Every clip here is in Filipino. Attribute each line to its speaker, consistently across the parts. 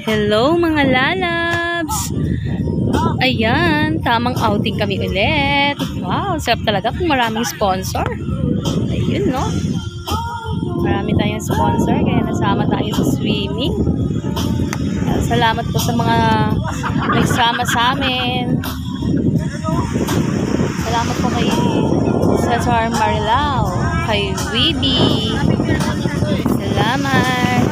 Speaker 1: Hello mga lalabs! Ayan, tamang outing kami ulit. Wow, sarap talaga kung maraming sponsor. Ayun, no? Marami tayong sponsor, kaya nasama tayo sa swimming. Salamat po sa mga nagsama sa amin. Salamat po kay Cesar Marilao, kay Weeby. Salamat.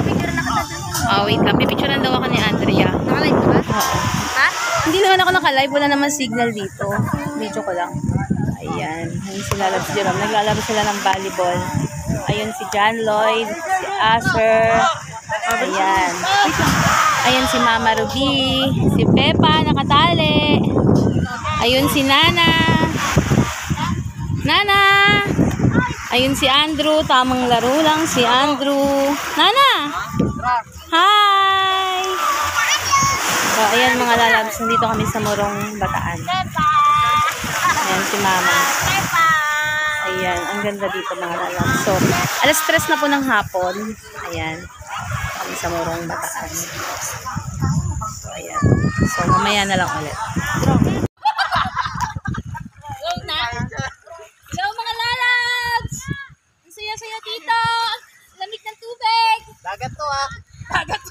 Speaker 1: Oh, wait lang. Pipicturean daw ako ni Andrea.
Speaker 2: Nakalive ka ba?
Speaker 1: Oo.
Speaker 2: Ha?
Speaker 1: Hindi naman ako nakalive. Wala naman signal dito. Video ko lang. Ayan. Ayun sila, Labs Jerome. Naglalaro sila ng volleyball. Ayun si John Lloyd, si Asher. Ayan. Ayun si Mama Ruby. Si Pepa, nakatali. Ayun si Nana. Nana! Ayun si Andrew. Tamang laro lang si Andrew. Nana! Hi! So, ayan mga lalabs. Nandito kami sa Morong Bataan. Ayan si Mama. Ayan. Ang ganda dito mga lalabs. So, alas 3 na po ng hapon. Ayan. Kami sa Morong Bataan. So, ayan. So, mamaya na lang ulit. Hello mga lalabs! Ang saya-saya dito! Lamig ng tubig!
Speaker 2: Dagat to ah.
Speaker 1: Dagat!